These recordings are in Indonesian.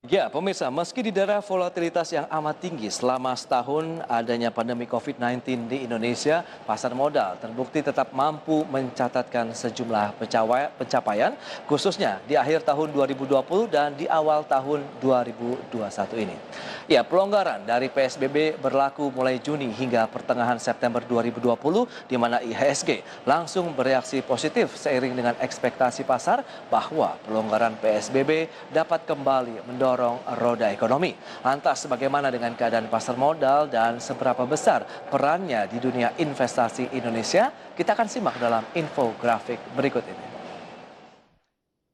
Ya, pemirsa, meski didera volatilitas yang amat tinggi selama setahun adanya pandemi COVID-19 di Indonesia, pasar modal terbukti tetap mampu mencatatkan sejumlah pencapaian, khususnya di akhir tahun 2020 dan di awal tahun 2021 ini. Ya, pelonggaran dari PSBB berlaku mulai Juni hingga pertengahan September 2020, di mana IHSG langsung bereaksi positif seiring dengan ekspektasi pasar bahwa pelonggaran PSBB dapat kembali mendorong roda ekonomi. Lantas bagaimana dengan keadaan pasar modal dan seberapa besar perannya di dunia investasi Indonesia? Kita akan simak dalam infografik berikut ini.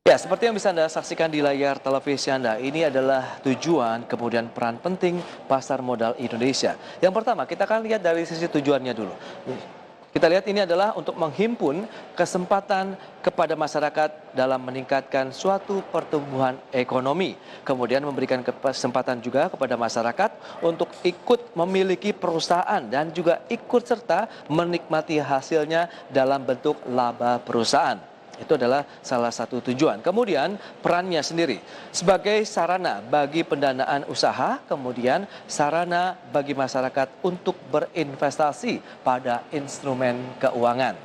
Ya, seperti yang bisa Anda saksikan di layar televisi Anda, ini adalah tujuan kemudian peran penting pasar modal Indonesia. Yang pertama, kita akan lihat dari sisi tujuannya dulu. Kita lihat ini adalah untuk menghimpun kesempatan kepada masyarakat dalam meningkatkan suatu pertumbuhan ekonomi. Kemudian memberikan kesempatan juga kepada masyarakat untuk ikut memiliki perusahaan dan juga ikut serta menikmati hasilnya dalam bentuk laba perusahaan. Itu adalah salah satu tujuan. Kemudian perannya sendiri sebagai sarana bagi pendanaan usaha, kemudian sarana bagi masyarakat untuk berinvestasi pada instrumen keuangan.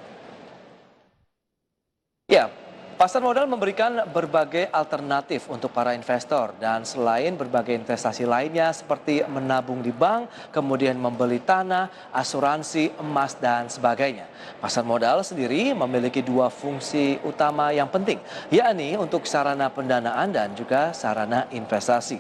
Ya, pasar modal memberikan berbagai alternatif untuk para investor dan selain berbagai investasi lainnya seperti menabung di bank, kemudian membeli tanah, asuransi, emas, dan sebagainya. Pasar modal sendiri memiliki dua fungsi utama yang penting, yakni untuk sarana pendanaan dan juga sarana investasi.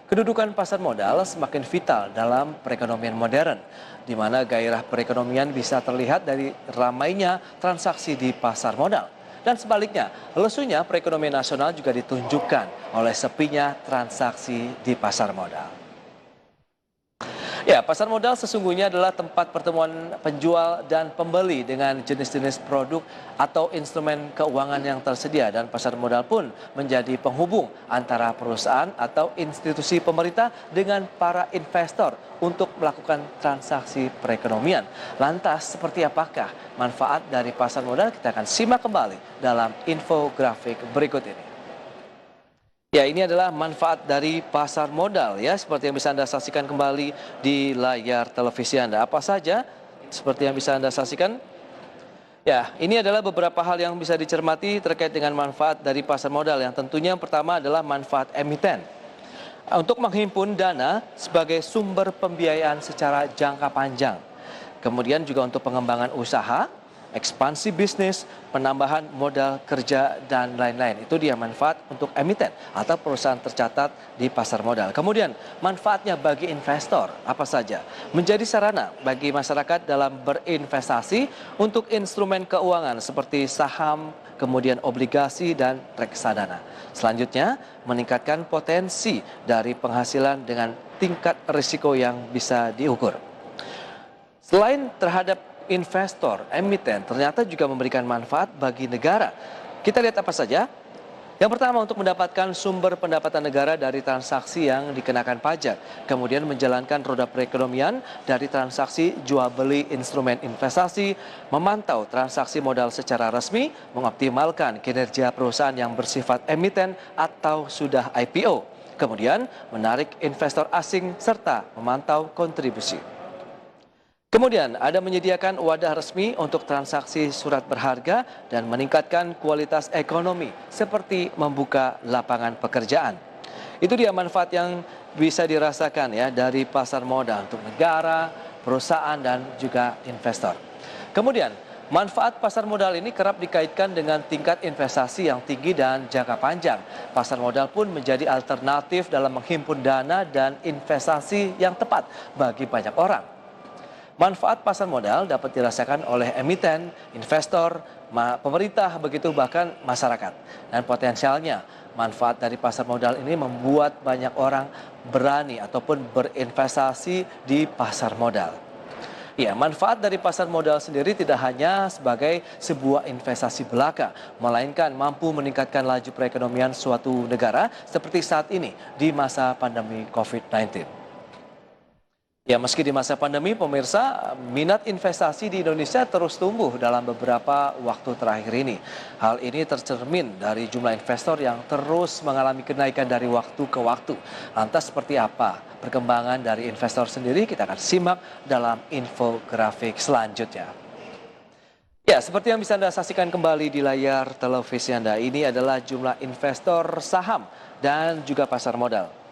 Kedudukan pasar modal semakin vital dalam perekonomian modern, di mana gairah perekonomian bisa terlihat dari ramainya transaksi di pasar modal. Dan sebaliknya, lesunya perekonomian nasional juga ditunjukkan oleh sepinya transaksi di pasar modal. Ya, pasar modal sesungguhnya adalah tempat pertemuan penjual dan pembeli dengan jenis-jenis produk atau instrumen keuangan yang tersedia, dan pasar modal pun menjadi penghubung antara perusahaan atau institusi pemerintah dengan para investor untuk melakukan transaksi perekonomian. Lantas, seperti apakah manfaat dari pasar modal? Kita akan simak kembali dalam infografik berikut ini. Ya, ini adalah manfaat dari pasar modal ya, seperti yang bisa Anda saksikan kembali di layar televisi Anda. Apa saja seperti yang bisa Anda saksikan? Ya, ini adalah beberapa hal yang bisa dicermati terkait dengan manfaat dari pasar modal. Yang tentunya yang pertama adalah manfaat emiten. Untuk menghimpun dana sebagai sumber pembiayaan secara jangka panjang. Kemudian juga untuk pengembangan usaha, ekspansi bisnis, penambahan modal kerja, dan lain-lain. Itu dia manfaat untuk emiten atau perusahaan tercatat di pasar modal. Kemudian manfaatnya bagi investor apa saja? Menjadi sarana bagi masyarakat dalam berinvestasi untuk instrumen keuangan seperti saham, kemudian obligasi, dan reksadana. Selanjutnya, meningkatkan potensi dari penghasilan dengan tingkat risiko yang bisa diukur. Selain terhadap investor, emiten ternyata juga memberikan manfaat bagi negara. Kita lihat apa saja? Yang pertama, untuk mendapatkan sumber pendapatan negara dari transaksi yang dikenakan pajak. Kemudian menjalankan roda perekonomian dari transaksi jual beli instrumen investasi, memantau transaksi modal secara resmi, mengoptimalkan kinerja perusahaan yang bersifat emiten atau sudah IPO. Kemudian menarik investor asing serta memantau kontribusi. Kemudian ada menyediakan wadah resmi untuk transaksi surat berharga dan meningkatkan kualitas ekonomi seperti membuka lapangan pekerjaan. Itu dia manfaat yang bisa dirasakan ya dari pasar modal untuk negara, perusahaan, dan juga investor. Kemudian manfaat pasar modal ini kerap dikaitkan dengan tingkat investasi yang tinggi dan jangka panjang. Pasar modal pun menjadi alternatif dalam menghimpun dana dan investasi yang tepat bagi banyak orang. Manfaat pasar modal dapat dirasakan oleh emiten, investor, pemerintah, begitu bahkan masyarakat. Dan potensialnya, manfaat dari pasar modal ini membuat banyak orang berani ataupun berinvestasi di pasar modal. Ya, manfaat dari pasar modal sendiri tidak hanya sebagai sebuah investasi belaka, melainkan mampu meningkatkan laju perekonomian suatu negara seperti saat ini di masa pandemi COVID-19. Ya, meski di masa pandemi, pemirsa, minat investasi di Indonesia terus tumbuh dalam beberapa waktu terakhir ini. Hal ini tercermin dari jumlah investor yang terus mengalami kenaikan dari waktu ke waktu. Lantas seperti apa perkembangan dari investor sendiri? Kita akan simak dalam infografik selanjutnya. Ya, seperti yang bisa Anda saksikan kembali di layar televisi Anda, ini adalah jumlah investor saham dan juga pasar modal.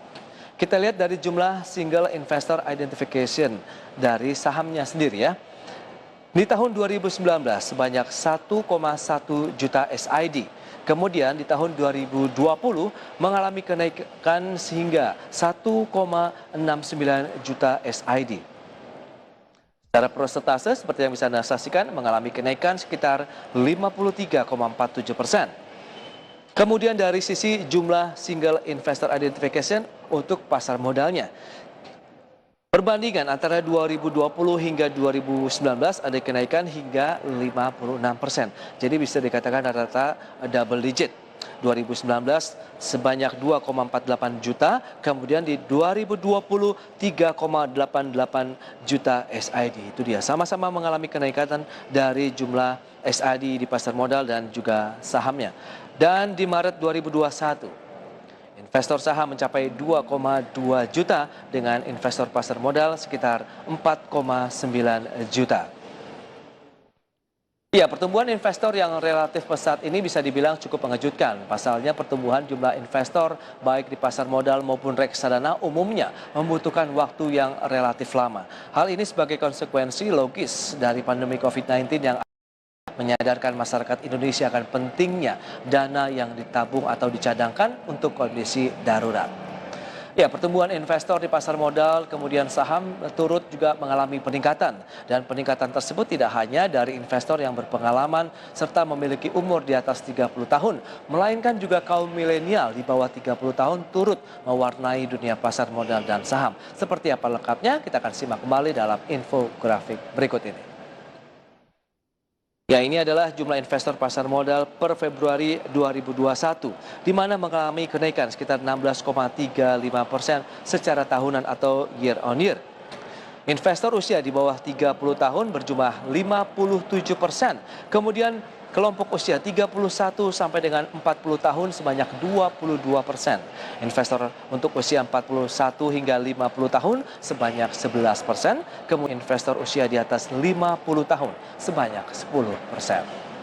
Kita lihat dari jumlah single investor identification dari sahamnya sendiri ya. Di tahun 2019 sebanyak 1,1 juta SID. Kemudian di tahun 2020 mengalami kenaikan sehingga 1,69 juta SID. Secara persentase seperti yang bisa Anda saksikan mengalami kenaikan sekitar 53,47%. Kemudian dari sisi jumlah single investor identification untuk pasar modalnya. Perbandingan antara 2020 hingga 2019 ada kenaikan hingga 56%. Jadi bisa dikatakan rata-rata double digit. 2019 sebanyak 2,48 juta, kemudian di 2020 3,88 juta SID. Itu dia, sama-sama mengalami kenaikan dari jumlah SID di pasar modal dan juga sahamnya. Dan di Maret 2021, investor saham mencapai 2,2 juta dengan investor pasar modal sekitar 4,9 juta. Ya, pertumbuhan investor yang relatif pesat ini bisa dibilang cukup mengejutkan. Pasalnya pertumbuhan jumlah investor baik di pasar modal maupun reksadana umumnya membutuhkan waktu yang relatif lama. Hal ini sebagai konsekuensi logis dari pandemi COVID-19 yang menyadarkan masyarakat Indonesia akan pentingnya dana yang ditabung atau dicadangkan untuk kondisi darurat. Ya, pertumbuhan investor di pasar modal kemudian saham turut juga mengalami peningkatan. Dan peningkatan tersebut tidak hanya dari investor yang berpengalaman serta memiliki umur di atas 30 tahun, melainkan juga kaum milenial di bawah 30 tahun turut mewarnai dunia pasar modal dan saham. Seperti apa lengkapnya? Kita akan simak kembali dalam infografik berikut ini. Ya, ini adalah jumlah investor pasar modal per Februari 2021, di mana mengalami kenaikan sekitar 16,35% secara tahunan atau year on year. Investor usia di bawah 30 tahun berjumlah 57%. Kemudian kelompok usia 31 sampai dengan 40 tahun sebanyak 22%. Investor untuk usia 41 hingga 50 tahun sebanyak 11%. Kemudian investor usia di atas 50 tahun sebanyak 10%.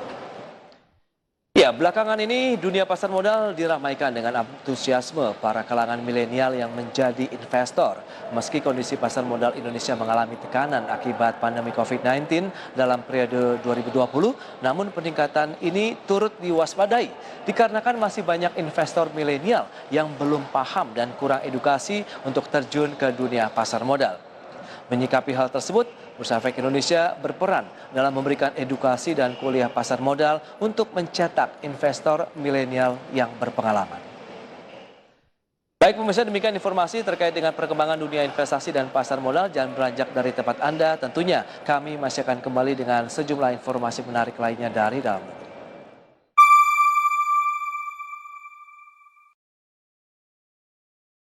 Ya, belakangan ini dunia pasar modal diramaikan dengan antusiasme para kalangan milenial yang menjadi investor. Meski kondisi pasar modal Indonesia mengalami tekanan akibat pandemi COVID-19 dalam periode 2020, namun peningkatan ini turut diwaspadai dikarenakan masih banyak investor milenial yang belum paham dan kurang edukasi untuk terjun ke dunia pasar modal. Menyikapi hal tersebut, Bursa Efek Indonesia berperan dalam memberikan edukasi dan kuliah pasar modal untuk mencetak investor milenial yang berpengalaman. Baik pemirsa, demikian informasi terkait dengan perkembangan dunia investasi dan pasar modal. Jangan beranjak dari tempat Anda. Tentunya kami masih akan kembali dengan sejumlah informasi menarik lainnya dari dalam